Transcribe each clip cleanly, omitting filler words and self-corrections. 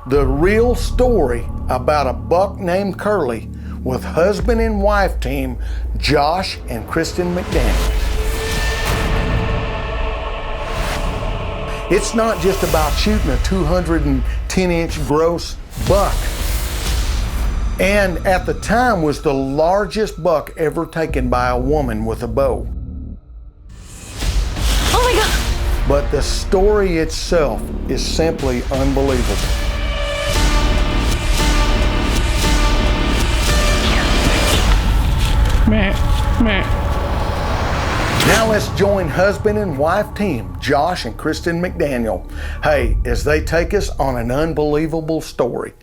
the real story about a buck named Curly with husband and wife team Josh and Kristen McDaniel. It's not just about shooting a 210-inch gross buck, and at the time was the largest buck ever taken by a woman with a bow. Oh my God! But the story itself is simply unbelievable. Now let's join husband and wife team, Josh and Kristen McDaniel. Hey, as they take us on an unbelievable story.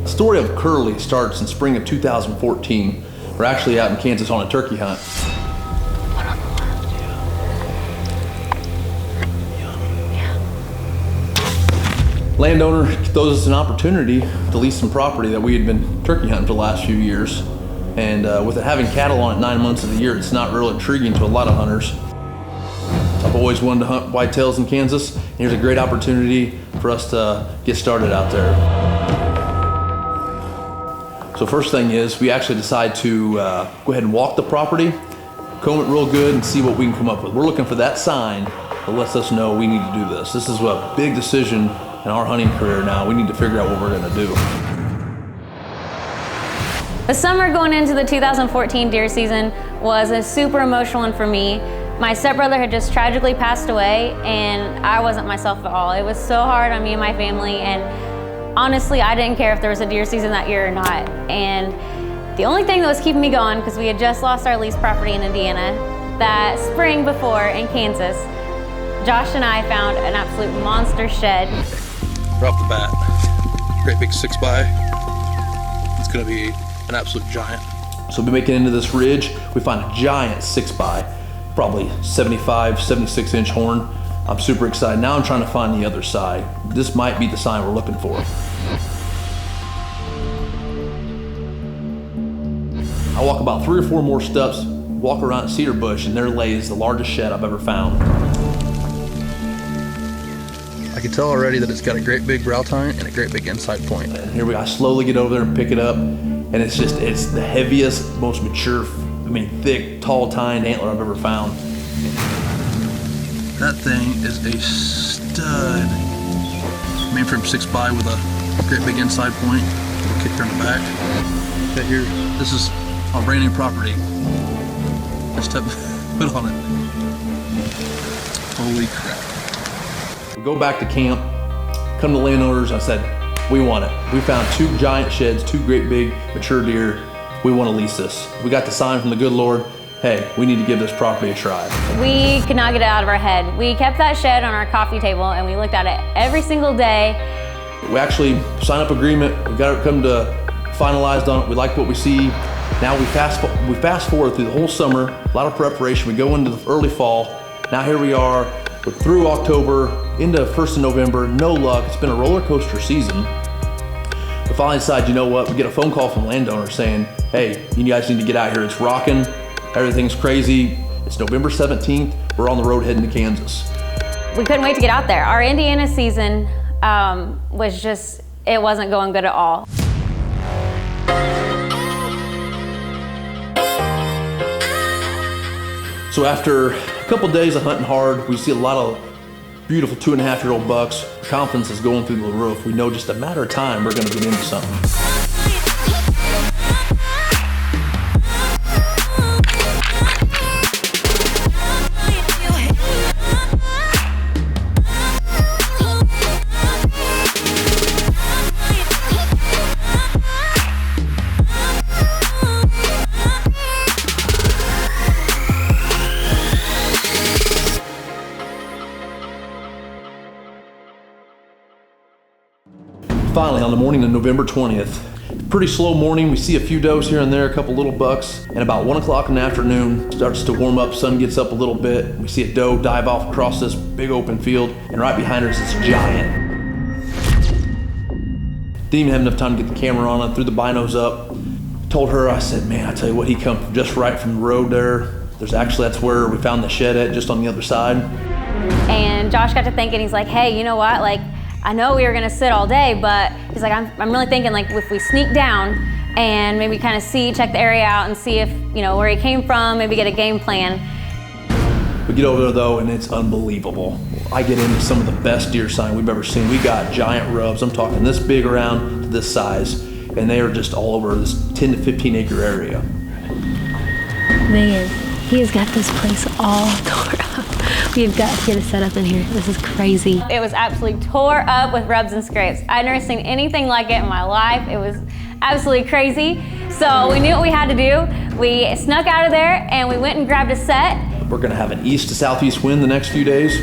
The story of Curly starts in spring of 2014. We're actually out in Kansas on a turkey hunt. One on the left. Landowner throws us an opportunity to lease some property that we had been turkey hunting for the last few years. And with it having cattle on it 9 months of the year, it's not real intriguing to a lot of hunters. I've always wanted to hunt whitetails in Kansas, and here's a great opportunity for us to get started out there. So first thing is, we actually decide to go ahead and walk the property, comb it real good, and see what we can come up with. We're looking for that sign that lets us know we need to do this. This is a big decision in our hunting career now. We need to figure out what we're gonna do. The summer going into the 2014 deer season was a super emotional one for me. My stepbrother had just tragically passed away, and I wasn't myself at all. It was so hard on me and my family, and honestly, I didn't care if there was a deer season that year or not. And the only thing that was keeping me going, because we had just lost our lease property in Indiana, that spring before in Kansas, Josh and I found an absolute monster shed. Right off the bat, great big 6x. It's gonna be an absolute giant. So we make it into this ridge, we find a giant 6x, probably 75, 76 inch horn. I'm super excited. Now I'm trying to find the other side. This might be the sign we're looking for. I walk about 3 or 4 more steps, walk around a cedar bush, and there lays the largest shed I've ever found. I can tell already that it's got a great big brow tine and a great big inside point. And here I slowly get over there and pick it up, and it's the heaviest, most mature, thick, tall tined antler I've ever found. That thing is a stud. Mainframe 6x with a great big inside point, a kicker in the back. Right here, this is our brand new property. Let's put on it. Holy crap. We go back to camp, come to landowners, I said, we want it. We found 2 giant sheds, 2 great big mature deer. We want to lease this. We got the sign from the good Lord. Hey, we need to give this property a try. We could not get it out of our head. We kept that shed on our coffee table and we looked at it every single day. We actually signed up agreement. We got it come to finalized on it. We like what we see. Now we fast forward through the whole summer, a lot of preparation. We go into the early fall. Now here we are, we're through October, into 1st of November, no luck. It's been a roller coaster season. We finally decide, you know what? We get a phone call from landowners saying, hey, you guys need to get out here. It's rocking. Everything's crazy. It's November 17th. We're on the road heading to Kansas. We couldn't wait to get out there. Our Indiana season was just, it wasn't going good at all. So after couple days of hunting hard. We see a lot of beautiful 2.5-year-old bucks. Confidence is going through the roof. We know just a matter of time we're going to get into something. Finally, on the morning of November 20th, pretty slow morning. We see a few does here and there, a couple little bucks, and about 1 o'clock in the afternoon, starts to warm up, sun gets up a little bit. We see a doe dive off across this big open field, and right behind her is this giant. Didn't even have enough time to get the camera on it, threw the binos up. Told her, I said, man, I tell you what, he come just right from the road there. That's where we found the shed at, just on the other side. And Josh got to thinking, he's like, hey, you know what, like, I know we were gonna sit all day, but he's like, I'm really thinking like if we sneak down and maybe kind of check the area out and see if, you know, where he came from, maybe get a game plan. We get over there though, and it's unbelievable. I get into some of the best deer sign we've ever seen. We got giant rubs. I'm talking this big around to this size, and they are just all over this 10 to 15 acre area. Man, he has got this place all tore up. We've got to get a setup in here. This is crazy. It was absolutely tore up with rubs and scrapes. I'd never seen anything like it in my life. It was absolutely crazy. So we knew what we had to do. We snuck out of there and we went and grabbed a set. We're gonna have an east to southeast wind the next few days.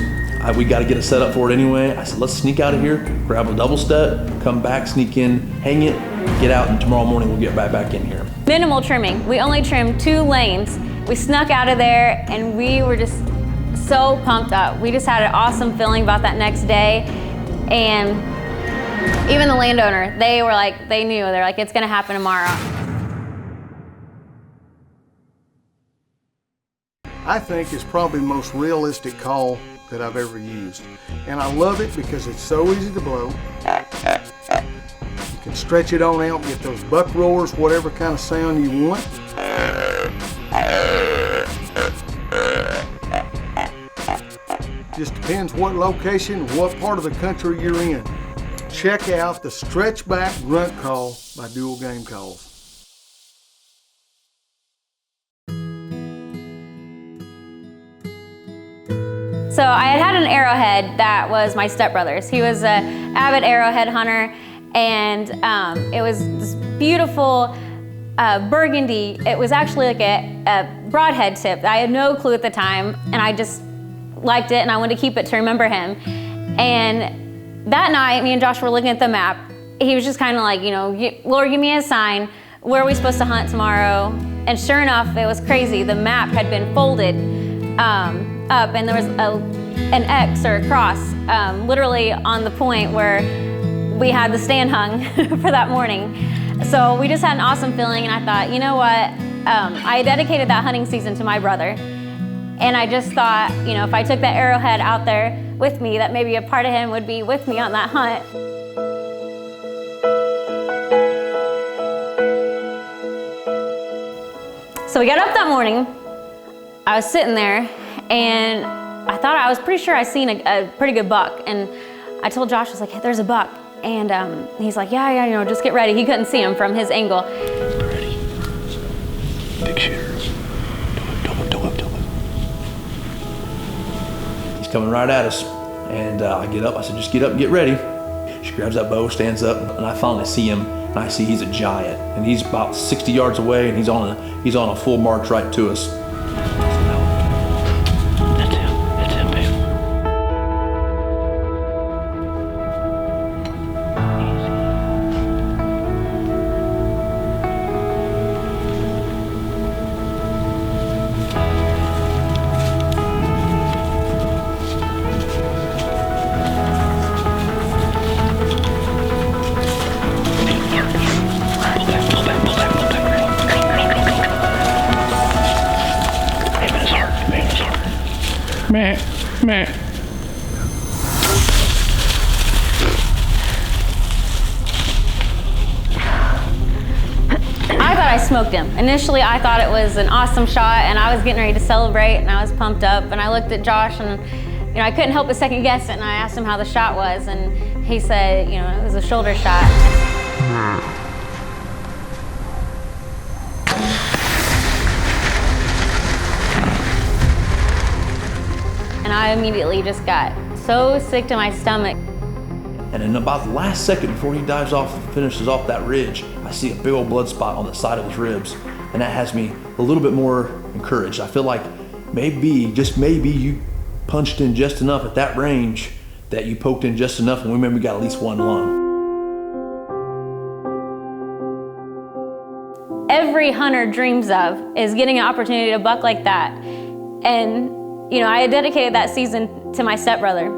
We gotta get a setup for it anyway. I said, let's sneak out of here, grab a double step, come back, sneak in, hang it, get out, and tomorrow morning we'll get right back in here. Minimal trimming. We only trimmed 2 lanes. We snuck out of there and we were just so pumped up. We just had an awesome feeling about that next day. And even the landowner, they were like, they knew, they're like, it's gonna happen tomorrow. I think it's probably the most realistic call that I've ever used. And I love it because it's so easy to blow. You can stretch it on out, get those buck roars, whatever kind of sound you want. Just depends what location, what part of the country you're in. Check out the stretch back grunt call by Dual Game Calls. So I had an arrowhead that was my stepbrother's. He was an avid arrowhead hunter, and it was this beautiful burgundy. It was actually like a broadhead tip. I had no clue at the time, and I just liked it, and I wanted to keep it to remember him. And that night, me and Josh were looking at the map. He was just kind of like, you know, Lord, give me a sign. Where are we supposed to hunt tomorrow? And sure enough, it was crazy. The map had been folded up, and there was an X or a cross literally on the point where we had the stand hung for that morning. So we just had an awesome feeling, and I thought, you know what? I dedicated that hunting season to my brother. And I just thought, you know, if I took that arrowhead out there with me, that maybe a part of him would be with me on that hunt. So we got up that morning. I was sitting there, and I was pretty sure I seen a pretty good buck. And I told Josh, I was like, hey, there's a buck. And he's like, yeah, you know, just get ready. He couldn't see him from his angle. Ready. Big shooter. Don't whip. He's coming right at us. And I get up, I said, just get up and get ready. She grabs that bow, stands up, and I finally see him. And I see he's a giant. And he's about 60 yards away, and he's on a full march right to us. That's him, babe. Meh. I thought I smoked him. Initially, I thought it was an awesome shot, and I was getting ready to celebrate, and I was pumped up, and I looked at Josh, and I couldn't help but second guess it, and I asked him how the shot was, and he said, it was a shoulder shot. And I immediately just got so sick to my stomach. And in about the last second before he dives off and finishes off that ridge, I see a big old blood spot on the side of his ribs. And that has me a little bit more encouraged. I feel like maybe, just maybe, you punched in just enough at that range that you poked in just enough, and we maybe got at least one lung. Every hunter dreams of is getting an opportunity to buck like that. And I had dedicated that season to my stepbrother.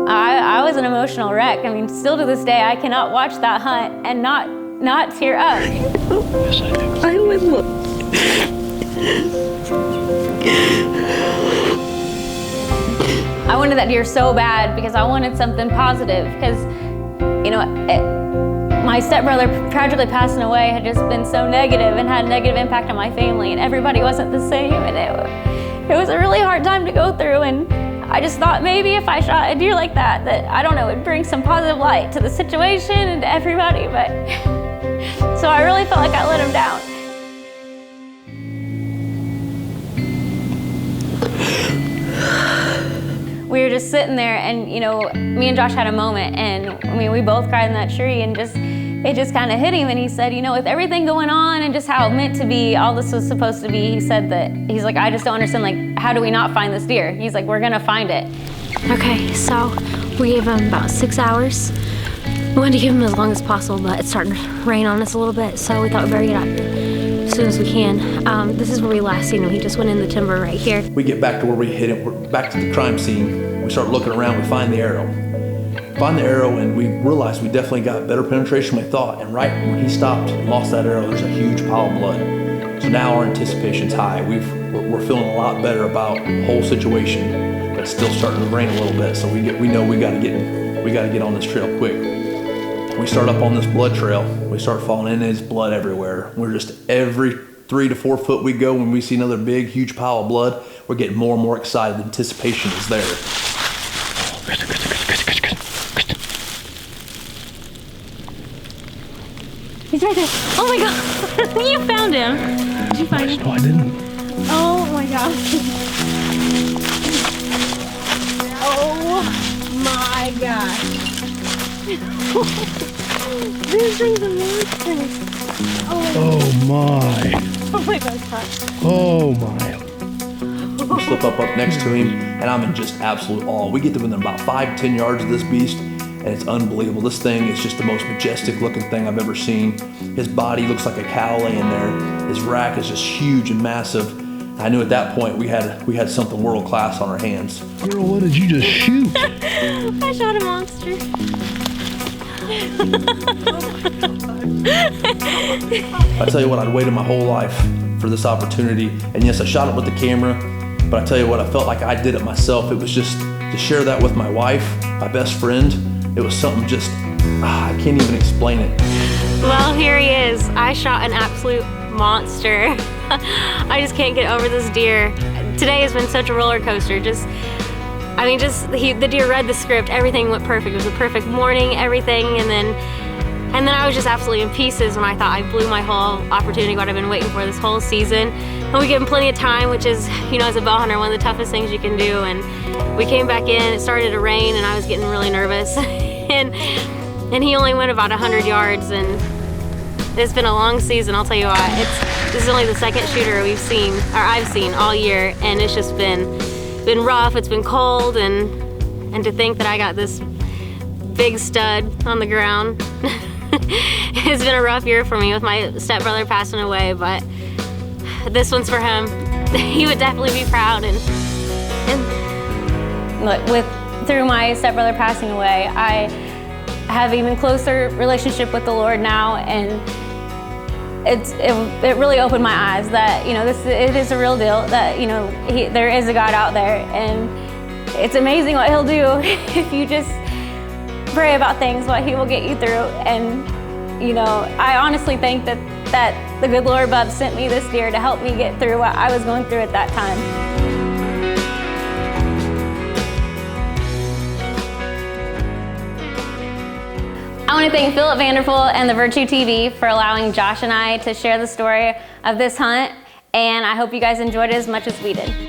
I was an emotional wreck. I mean, still to this day, I cannot watch that hunt and not tear up. Yes, I do. I would look. I wanted that deer so bad because I wanted something positive. Because, my stepbrother tragically passing away had just been so negative and had a negative impact on my family, and everybody wasn't the same, and it was a really hard time to go through. And I just thought maybe if I shot a deer like that, I don't know, it would bring some positive light to the situation and to everybody, but so I really felt like I let him down. We were just sitting there, and me and Josh had a moment, and we both cried in that tree, and it just kind of hit him, and he said, with everything going on and just how it meant to be, all this was supposed to be, he said that, he's like, I just don't understand, like, how do we not find this deer? He's like, we're gonna find it. Okay, so we gave him about 6 hours. We wanted to give him as long as possible, but it's starting to rain on us a little bit, so we thought we'd better get out here as soon as we can. This is where we last seen him. He just went in the timber right here. We get back to where we hit it, we're back to the crime scene. We start looking around, we find the arrow. And we realized we definitely got better penetration than we thought. And right when he stopped and lost that arrow, there's a huge pile of blood. So now our anticipation's high. We're feeling a lot better about the whole situation, but it's still starting to rain a little bit. So we know we got to get on this trail quick. We start up on this blood trail. We start falling in his blood everywhere. We're just every 3 to 4 foot we go, when we see another big, huge pile of blood, we're getting more and more excited. The anticipation is there. He's right there. Oh my God. You found him. Did you find him? No, I didn't. Oh my gosh. Oh my gosh. This thing's a monster. Oh my. Oh my gosh. Oh my. We slip up next to him, and I'm in just absolute awe. We get to within about 5-10 yards of this beast, and it's unbelievable. This thing is just the most majestic looking thing I've ever seen. His body looks like a cow laying there. His rack is just huge and massive. I knew at that point we had something world class on our hands. Girl, what did you just shoot? I shot a monster. I tell you what, I'd waited my whole life for this opportunity, and yes, I shot it with the camera, but I tell you what, I felt like I did it myself. It was just to share that with my wife, my best friend. It was something just, I can't even explain it. Well, here he is. I shot an absolute monster. I just can't get over this deer. Today has been such a roller coaster. The deer read the script. Everything went perfect. It was a perfect morning, everything, and then I was just absolutely in pieces when I thought I blew my whole opportunity, what I've been waiting for this whole season. And we give him plenty of time, which is, as a bow hunter, one of the toughest things you can do. And we came back in, it started to rain, and I was getting really nervous. and he only went about 100 yards, and it's been a long season, I'll tell you what. This is only the second shooter I've seen all year, and it's just been rough. It's been cold, and to think that I got this big stud on the ground. It's been a rough year for me with my stepbrother passing away, but this one's for him. He would definitely be proud. And Look, through my stepbrother passing away, I have even closer relationship with the Lord now, and it really opened my eyes that it is a real deal, that there is a God out there, and it's amazing what He'll do if you just pray about things, what He will get you through. And I honestly think that that the good Lord above sent me this deer to help me get through what I was going through at that time. I want to thank Philip Vanderpool and the Virtue TV for allowing Josh and I to share the story of this hunt, and I hope you guys enjoyed it as much as we did.